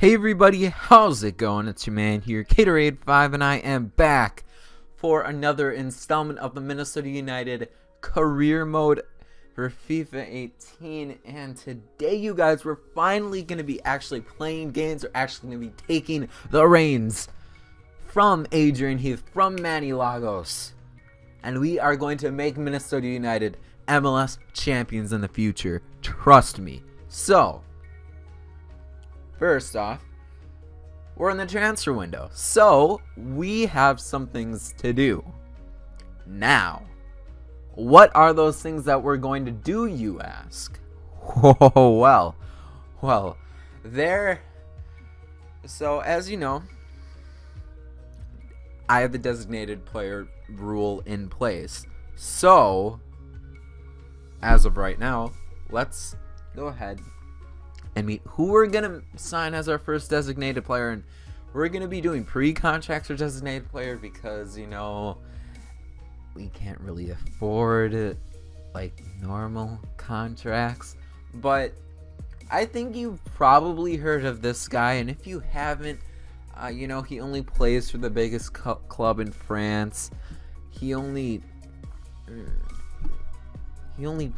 Hey everybody, how's it going? It's your man here, Gatorade5, and I am back for another installment of the Minnesota United career mode for FIFA 18. And today, you guys, we're finally going to be actually playing games. We're actually going to be taking the reins from Adrian Heath, from Manny Lagos. And we are going to make Minnesota United MLS champions in the future. Trust me. So, first off, we're in the transfer window, so we have some things to do. Now, what are those things that we're going to do, you ask? Oh, well, so as you know, I have the designated player rule in place. So, as of right now, let's go ahead and meet who we're gonna sign as our first designated player. And we're gonna be doing pre-contracts for designated player because, you know, we can't really afford like normal contracts. But I think you've probably heard of this guy, and if you haven't, you know, he only plays for the biggest club in France. He only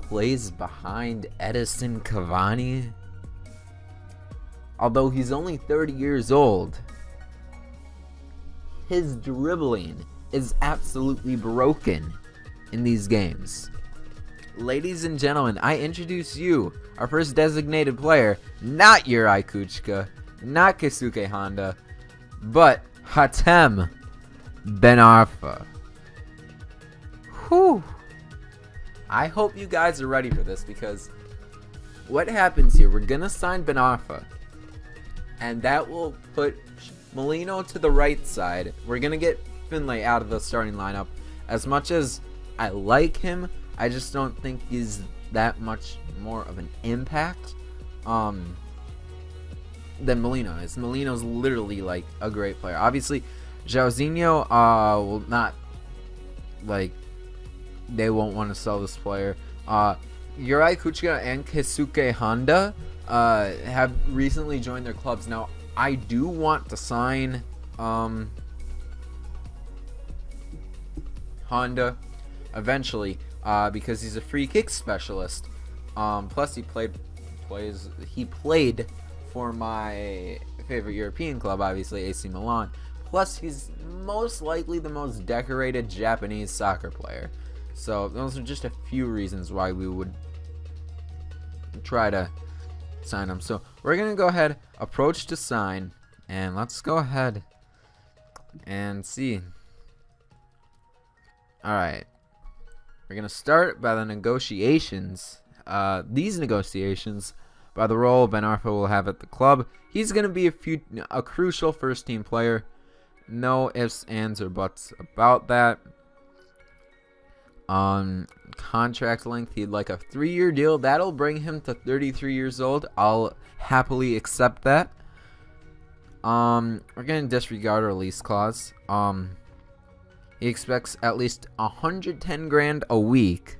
plays behind Edison Cavani. Although he's only 30 years old, his dribbling is absolutely broken in these games. Ladies and gentlemen, I introduce you, our first designated player, not Yuri Kuchka, not Keisuke Honda, but Hatem Ben Arfa. Whew. I hope you guys are ready for this, because what happens here, we're going to sign Ben Arfa. And that will put Molino to the right side. We're going to get Finlay out of the starting lineup. As much as I like him, I just don't think he's that much more of an impact than Molino is. Molino's literally like a great player. Obviously, Jairzinho will not, like, they won't want to sell this player. Yuri Kuchka and Keisuke Honda have recently joined their clubs. Now, I do want to sign Honda eventually because he's a free kick specialist. Plus, he played for my favorite European club, obviously AC Milan. Plus, he's most likely the most decorated Japanese soccer player. So those are just a few reasons why we would try to sign him. So we're gonna go ahead, approach to sign, and let's go ahead and see. Alright, we're gonna start by the negotiations. These negotiations by the role Ben Arfa will have at the club. He's gonna be a crucial first team player. No ifs, ands, or buts about that. Contract length, he'd like a 3-year deal. That'll bring him to 33 years old. I'll happily accept that. We're gonna disregard our lease clause. He expects at least 110 grand a week.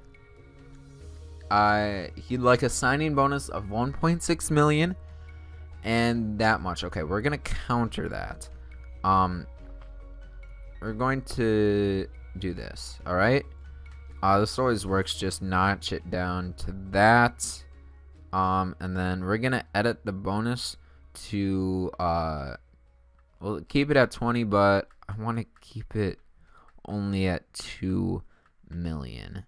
He'd like a signing bonus of 1.6 million, and that much. Okay, we're gonna counter that. We're going to do this. All right. This always works. Just notch it down to that. And then we're gonna edit the bonus to we'll keep it at 20, but I want to keep it only at 2 million.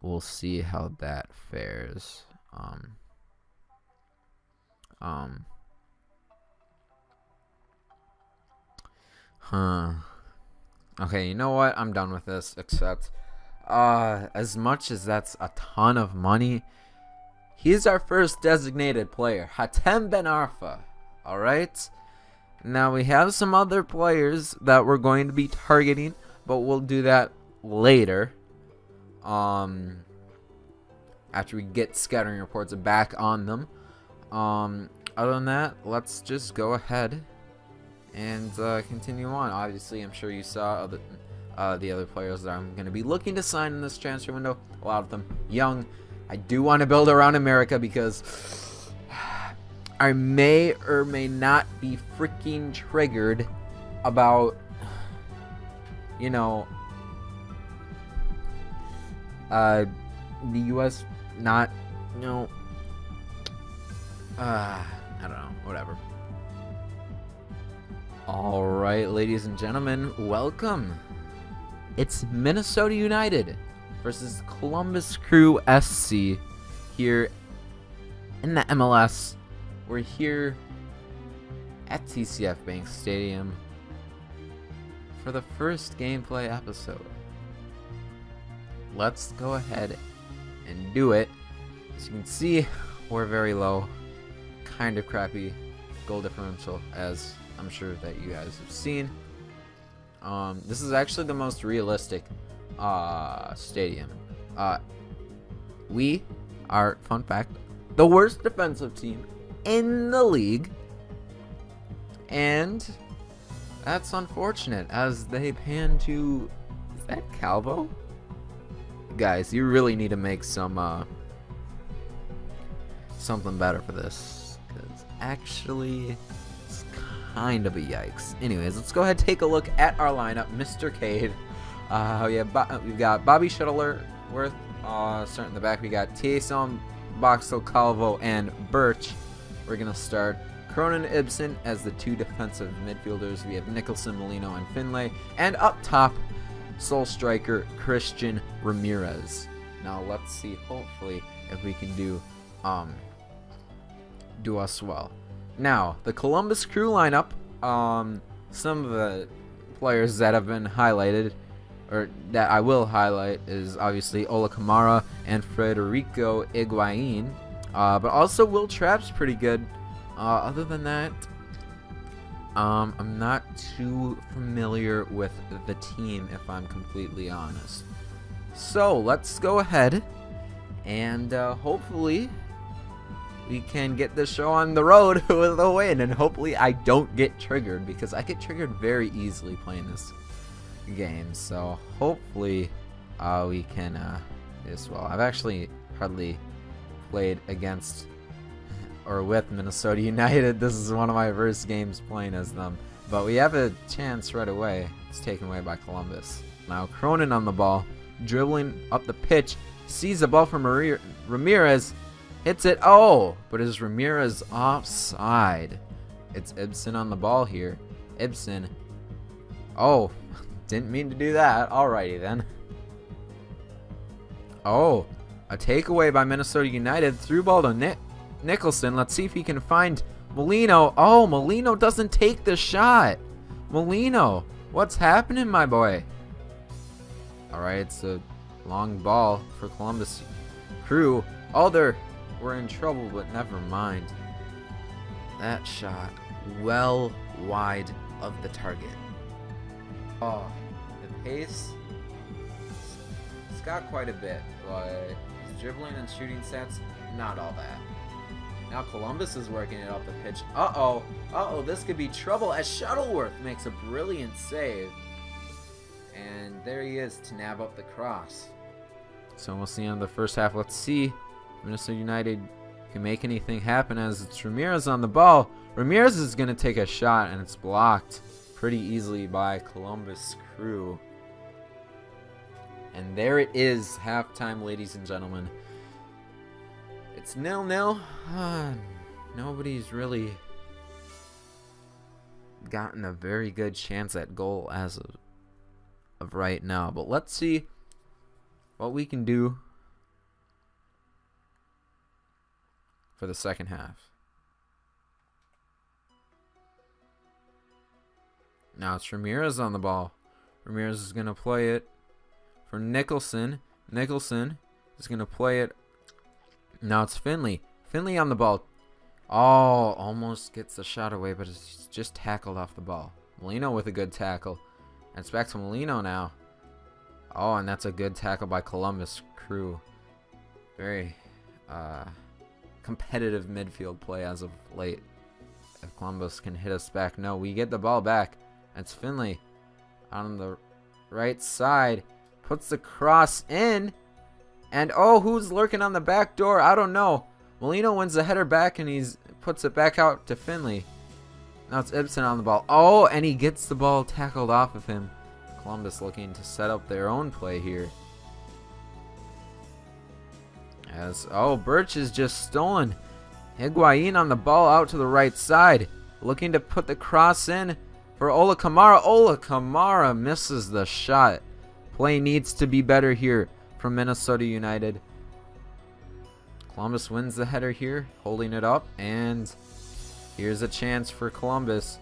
We'll see how that fares. Okay, you know what? I'm done with this. Except as much as that's a ton of money, he's our first designated player, Hatem Ben Arfa. Alright? Now we have some other players that we're going to be targeting, but we'll do that later. After we get scattering reports back on them. Other than that, let's just go ahead and continue on. Obviously, I'm sure you saw the other players that I'm going to be looking to sign in this transfer window. A lot of them young. I do want to build around America because I may or may not be freaking triggered about, you know, the U.S. not, you know, I don't know, whatever. Alright, ladies and gentlemen, welcome. It's Minnesota United versus Columbus Crew SC here in the MLS. We're here at TCF Bank Stadium for the first gameplay episode. Let's go ahead and do it. As you can see, we're very low. Kind of crappy goal differential, as I'm sure that you guys have seen. This is actually the most realistic stadium. We are, fun fact, the worst defensive team in the league, and that's unfortunate as they pan to, is that Calvo? Guys, you really need to make some something better for this, because actually it's kind of a yikes. Anyways, let's go ahead and take a look at our lineup. Mr. Cade, we've got Bobby Shuttleworth starting in the back. We got Tieson, Boxel, Calvo, and Birch. We're gonna start Cronin, Ibsen as the two defensive midfielders. We have Nicholson, Molino, and Finlay, and up top, sole striker Christian Ramirez. Now let's see, hopefully, if we can do us well. Now the Columbus Crew lineup, some of the players that have been highlighted, or that I will highlight, is obviously Ola Kamara and Federico Higuain, but also Will Trapp's pretty good. Other than that, I'm not too familiar with the team, if I'm completely honest. So let's go ahead and hopefully we can get this show on the road with a win, and hopefully I don't get triggered, because I get triggered very easily playing this game. So hopefully we can do this well. I've actually hardly played against or with Minnesota United. This is one of my first games playing as them, but we have a chance right away. It's taken away by Columbus. Now Cronin on the ball, dribbling up the pitch, sees the ball from Ramirez, hits it. Oh, but is Ramirez offside? It's Ibsen on the ball here. Ibsen. Oh, didn't mean to do that. Alrighty then. Oh, a takeaway by Minnesota United. Through ball to Nicholson. Let's see if he can find Molino. Oh, Molino doesn't take the shot. Molino, what's happening, my boy? Alright, it's a long ball for Columbus Crew. Oh, we're in trouble, but never mind. That shot well wide of the target. Oh, the pace, it's got quite a bit, but his dribbling and shooting stats, not all that. Now Columbus is working it up the pitch. Uh-oh, this could be trouble as Shuttleworth makes a brilliant save. And there he is to nab up the cross. So we'll see in the first half. Let's see Minnesota United can make anything happen, as it's Ramirez on the ball. Ramirez is going to take a shot, and it's blocked pretty easily by Columbus Crew. And there it is, halftime, ladies and gentlemen. It's 0-0. Nobody's really gotten a very good chance at goal as of right now. But let's see what we can do for the second half. Now it's Ramirez on the ball. Ramirez is going to play it for Nicholson. Nicholson is going to play it. Now it's Finlay. Finlay on the ball. Oh, almost gets the shot away, but it's just tackled off the ball. Molino with a good tackle. And it's back to Molino now. Oh, and that's a good tackle by Columbus Crew. Very competitive midfield play as of late. If Columbus can hit us back. No, we get the ball back. It's Finlay on the right side. Puts the cross in. And oh, who's lurking on the back door? I don't know. Molino wins the header back, and he's puts it back out to Finley. Now it's Ibsen on the ball. Oh, and he gets the ball tackled off of him. Columbus looking to set up their own play here. Birch is just stolen. Higuain on the ball out to the right side. Looking to put the cross in for Ola Kamara. Ola Kamara misses the shot. Play needs to be better here from Minnesota United. Columbus wins the header here, holding it up, and here's a chance for Columbus.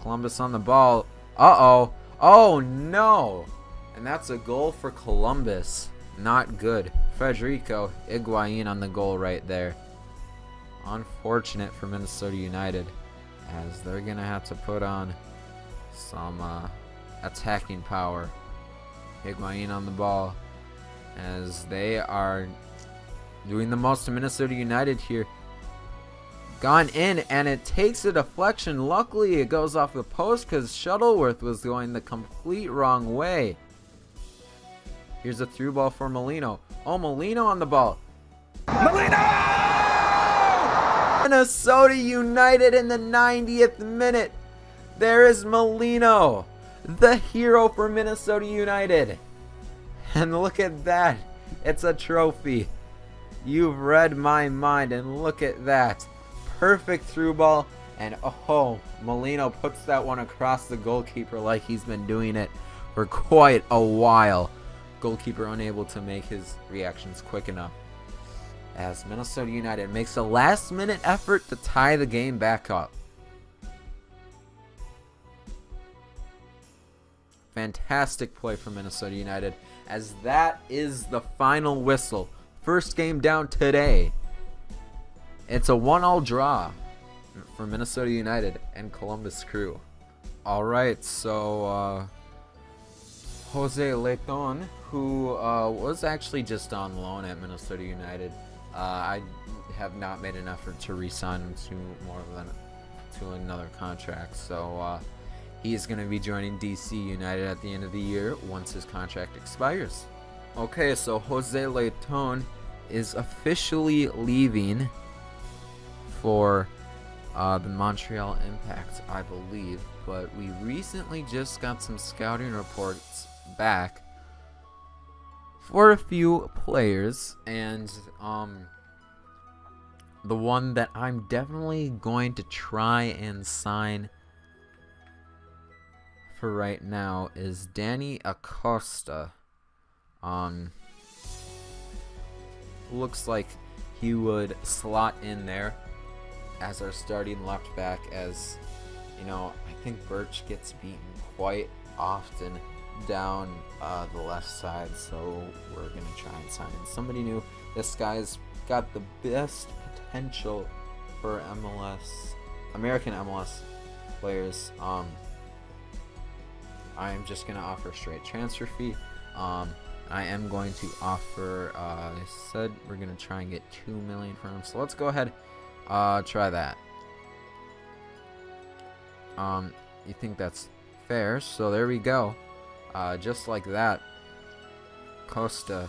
Columbus on the ball. Uh-oh. Oh, no. And that's a goal for Columbus. Not good. Federico Higuain on the goal right there. Unfortunate for Minnesota United, as they're going to have to put on some attacking power. Higuain on the ball, as they are doing the most to Minnesota United here. Gone in, and it takes a deflection. Luckily, it goes off the post because Shuttleworth was going the complete wrong way. Here's a through ball for Molino. Oh, Molino on the ball. Molino! Minnesota United in the 90th minute. There is Molino, the hero for Minnesota United. And look at that. It's a trophy. You've read my mind, and look at that. Perfect through ball, and oh, Molino puts that one across the goalkeeper like he's been doing it for quite a while. Goalkeeper unable to make his reactions quick enough, as Minnesota United makes a last-minute effort to tie the game back up. Fantastic play from Minnesota United, as that is the final whistle. First game down today. It's a 1-1 draw for Minnesota United and Columbus Crew. Alright, so Jose Leighton, who was actually just on loan at Minnesota United. I have not made an effort to re-sign him to another contract, so he's going to be joining DC United at the end of the year once his contract expires. Okay, so Jose Leighton is officially leaving for the Montreal Impact, I believe, but we recently just got some scouting reports back for a few players, and the one that I'm definitely going to try and sign for right now is Danny Acosta. Looks like he would slot in there as our starting left back, as you know, I think Birch gets beaten quite often down the left side, so we're gonna try and sign in somebody new. This guy's got the best potential for American MLS players. I am just gonna offer a straight transfer fee. I am going to offer, they said we're going to try and get $2 million for him. So let's go ahead, try that. You think that's fair? So there we go. Just like that, Costa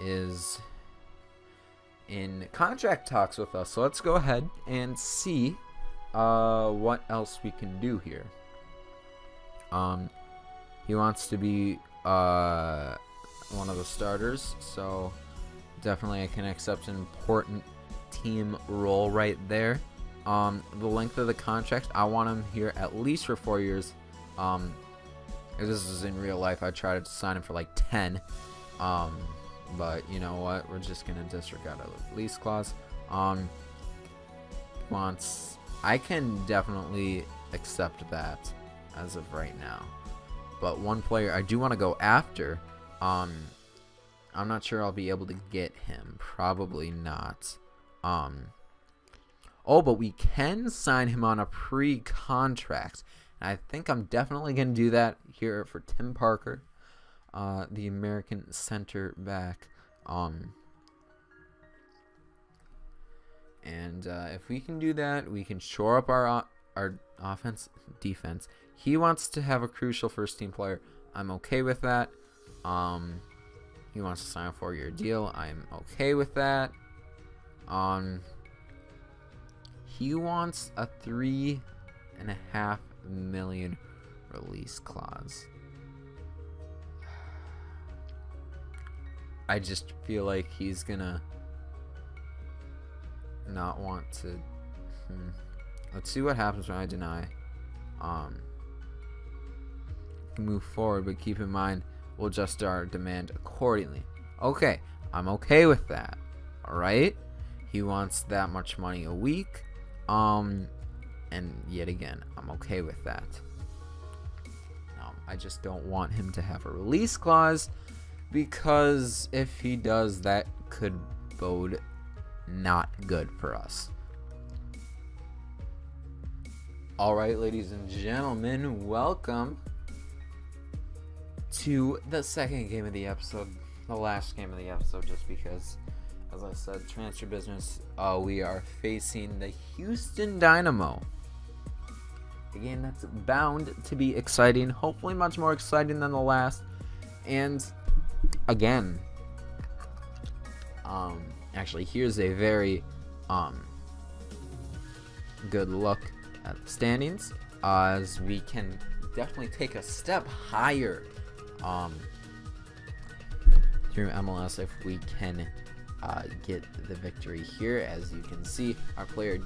is in contract talks with us. So let's go ahead and see what else we can do here. He wants to be one of the starters, so definitely I can accept an important team role right there. The length of the contract, I want him here at least for 4 years. If this is in real life, I tried to sign him for like 10. But you know what? We're just gonna disregard a lease clause. I can definitely accept that as of right now. But one player I do want to go after, I'm not sure I'll be able to get him. Probably not. Oh, but we can sign him on a pre-contract. And I think I'm definitely going to do that here for Tim Parker, the American center back. And if we can do that, we can shore up our defense. He wants to have a crucial first team player. I'm okay with that. He wants to sign a 4-year deal. I'm okay with that. he wants a 3.5 million release clause. I just feel like he's gonna not want to. Let's see what happens when I deny. Move forward, but keep in mind we'll adjust our demand accordingly. Okay, I'm okay with that. All right, he wants that much money a week. And yet again, I'm okay with that. I just don't want him to have a release clause, because if he does, that could bode not good for us. All right, ladies and gentlemen, welcome to the second game of the episode, the last game of the episode, just because, as I said, transfer business. We are facing the Houston Dynamo, a game that's bound to be exciting, hopefully much more exciting than the last. And again, actually, here's a very good look at the standings, as we can definitely take a step higher through MLS if we can get the victory here. As you can see, our player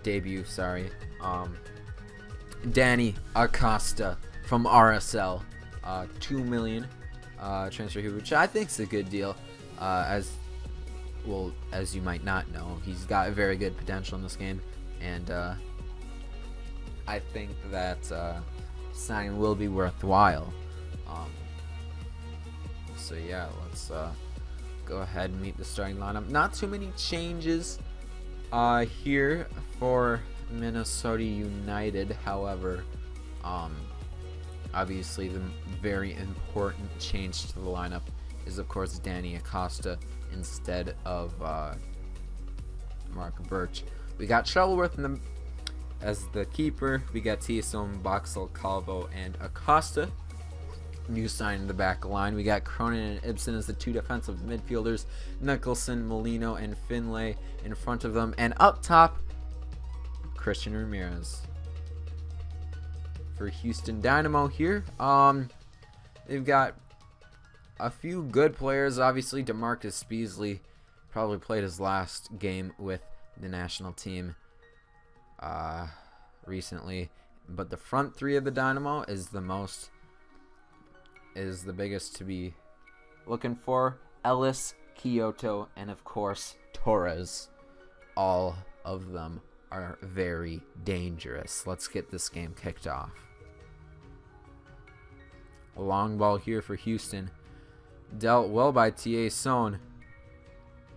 debut, sorry, Danny Acosta from RSL, 2 million transfer here, which I think is a good deal. As you might not know, he's got very good potential in this game, and I think that signing will be worthwhile. So yeah, let's go ahead and meet the starting lineup. Not too many changes here for Minnesota United. However, obviously the very important change to the lineup is, of course, Danny Acosta instead of Mark Birch. We got Shuttleworth as the keeper. We got Tiesom, Boxall, Calvo, and Acosta. New sign in the back line. We got Cronin and Ibsen as the two defensive midfielders. Nicholson, Molino, and Finlay in front of them. And up top, Christian Ramirez. For Houston Dynamo here, they've got a few good players. Obviously, DeMarcus Beasley probably played his last game with the national team recently. But the front three of the Dynamo is the biggest to be looking for. Ellis, Kyoto, and of course Torres. All of them are very dangerous. Let's get this game kicked off. A long ball here for Houston. Dealt well by Tieson.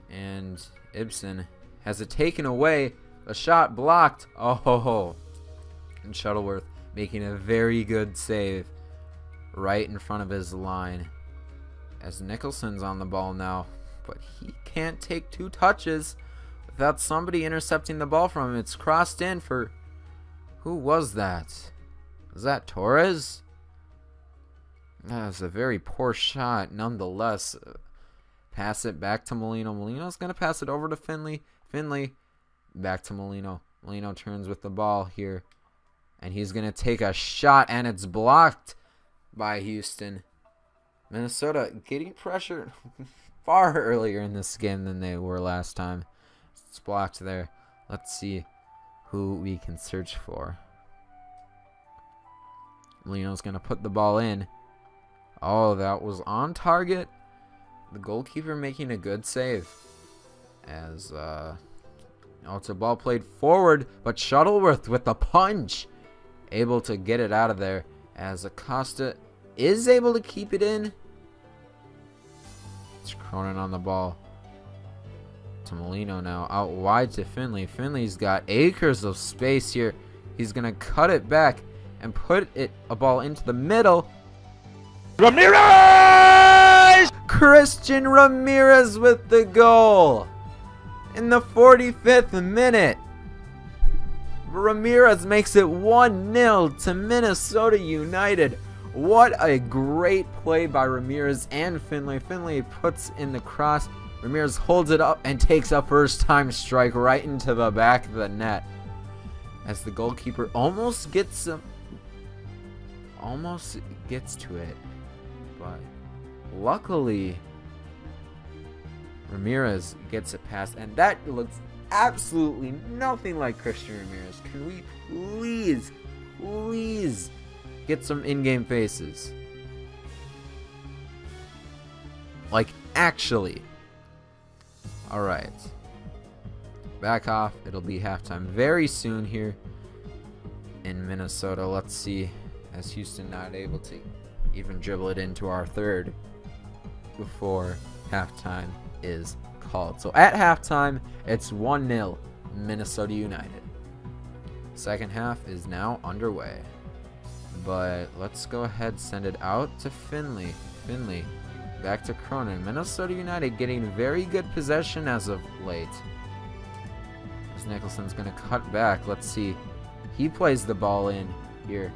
And Ibsen has it taken away. A shot blocked. Oh ho ho. And Shuttleworth making a very good save right in front of his line, as Nicholson's on the ball now, but he can't take two touches without somebody intercepting the ball from him. It's crossed in for, who was that? Was that Torres? That was a very poor shot nonetheless. Pass it back to Molino. Molino's going to pass it over to Finlay. Finlay back to Molino. Molino turns with the ball here, and he's going to take a shot, and it's blocked by Houston. Minnesota getting pressured far earlier in this game than they were last time. It's blocked there. Let's see who we can search for. Molino's going to put the ball in. Oh, that was on target. The goalkeeper making a good save. As it's a ball played forward, but Shuttleworth with the punch, able to get it out of there, as Acosta is able to keep it in. It's Cronin on the ball to Molino now, out wide to Finlay. Finlay's got acres of space here. He's gonna cut it back and put a ball into the middle. Ramirez! Christian Ramirez with the goal in the 45th minute. Ramirez makes it 1-0 to Minnesota United. What a great play by Ramirez and Finlay. Finlay puts in the cross Ramirez holds it up and takes a first-time strike right into the back of the net. As the goalkeeper almost gets to it. But luckily, Ramirez gets it past. And that looks absolutely nothing like Christian Ramirez. Can we please get some in-game faces? Like, actually. Alright. Back off. It'll be halftime very soon here in Minnesota. Let's see. As Houston not able to even dribble it into our third before halftime is called. So at halftime, it's 1-0 Minnesota United. Second half is now underway. But let's go ahead, send it out to Finley. Finley back to Cronin. Minnesota United getting very good possession as of late. As Nicholson's going to cut back. Let's see. He plays the ball in here.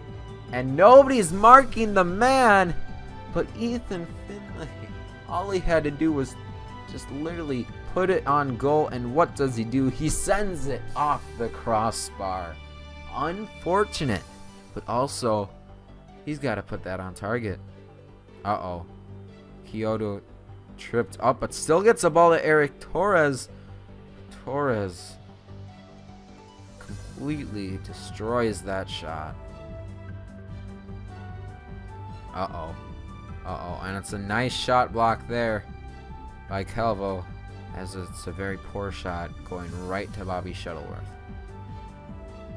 And nobody's marking the man. But Ethan Finley, all he had to do was just literally put it on goal. And what does he do? He sends it off the crossbar. Unfortunate. But also, he's got to put that on target. Uh-oh. Kyoto tripped up, but still gets the ball to Eric Torres. Torres completely destroys that shot. Uh-oh. Uh-oh. And it's a nice shot block there by Calvo, as it's a very poor shot going right to Bobby Shuttleworth.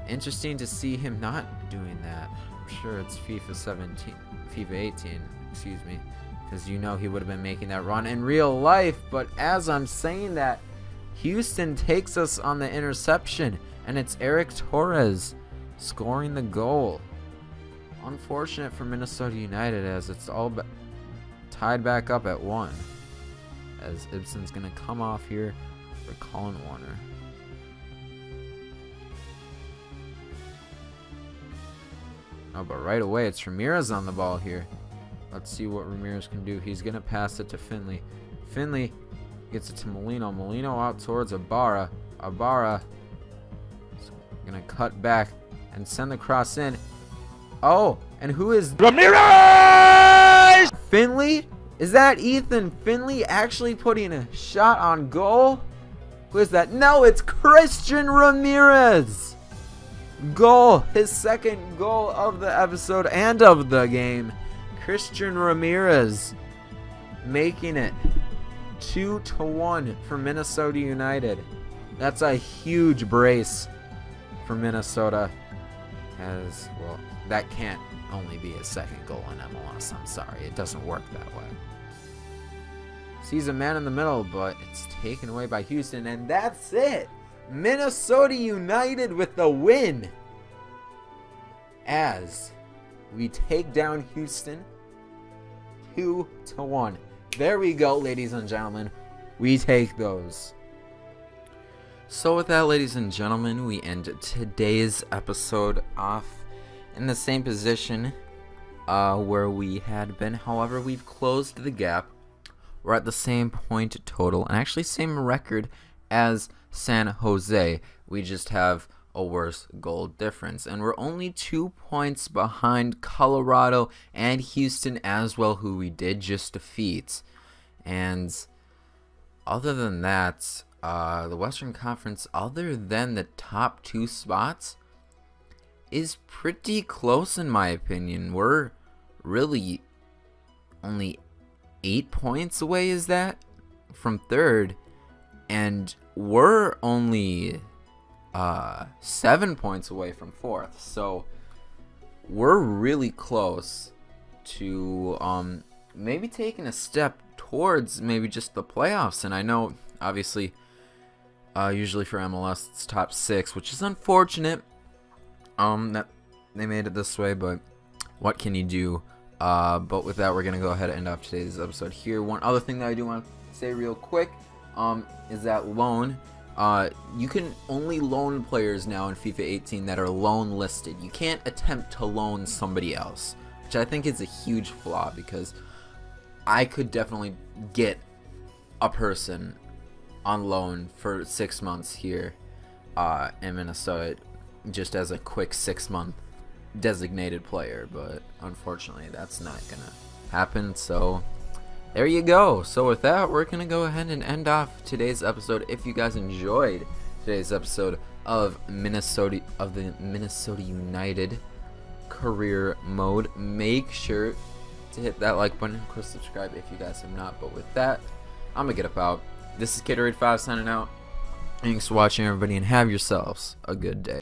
Interesting to see him not doing that. I'm sure it's FIFA 18, excuse me. Because you know he would have been making that run in real life. But as I'm saying that, Houston takes us on the interception. And it's Eric Torres scoring the goal. Unfortunate for Minnesota United, as it's all tied back up at 1. As Ibson's going to come off here for Colin Warner. Oh, but right away it's Ramirez on the ball here. Let's see what Ramirez can do. He's going to pass it to Finley. Finley gets it to Molino. Molino out towards Ibarra. Ibarra is going to cut back and send the cross in. Oh, and who is Ramirez? Finley? Is that Ethan Finley actually putting a shot on goal? Who is that? No, it's Christian Ramirez. Goal. His second goal of the episode and of the game. Christian Ramirez making it 2-1 for Minnesota United. That's a huge brace for Minnesota. As well, that can't only be a second goal in MLS. I'm sorry, it doesn't work that way. Sees a man in the middle, but it's taken away by Houston, and that's it. Minnesota United with the win. As we take down Houston 2-1. There we go, ladies and gentlemen. We take those. So with that, ladies and gentlemen, we end today's episode off in the same position where we had been. However, we've closed the gap. We're at the same point total and actually same record as San Jose. We just have a worse goal difference, and we're only 2 points behind Colorado and Houston as well, who we did just defeat. And other than that, the Western Conference, other than the top 2 spots, is pretty close in my opinion. We're really only 8 points away, is that, from third, and we're only 7 points away from fourth. So we're really close to maybe taking a step towards maybe just the playoffs. And I know, obviously, usually for MLS it's top 6, which is unfortunate that they made it this way, but what can you do? But with that, we're gonna go ahead and end off today's episode here. One other thing that I do want to say real quick is that loan. You can only loan players now in FIFA 18 that are loan listed. You can't attempt to loan somebody else, which I think is a huge flaw, because I could definitely get a person on loan for 6 months here in Minnesota, just as a quick 6-month designated player, but unfortunately that's not gonna happen. So there you go. So with that, we're gonna go ahead and end off today's episode. If you guys enjoyed today's episode of the Minnesota United career mode, make sure to hit that like button, of course subscribe if you guys have not. But with that, I'm gonna get up out. This is Gatorade 5 signing out. Thanks for watching, everybody, and have yourselves a good day.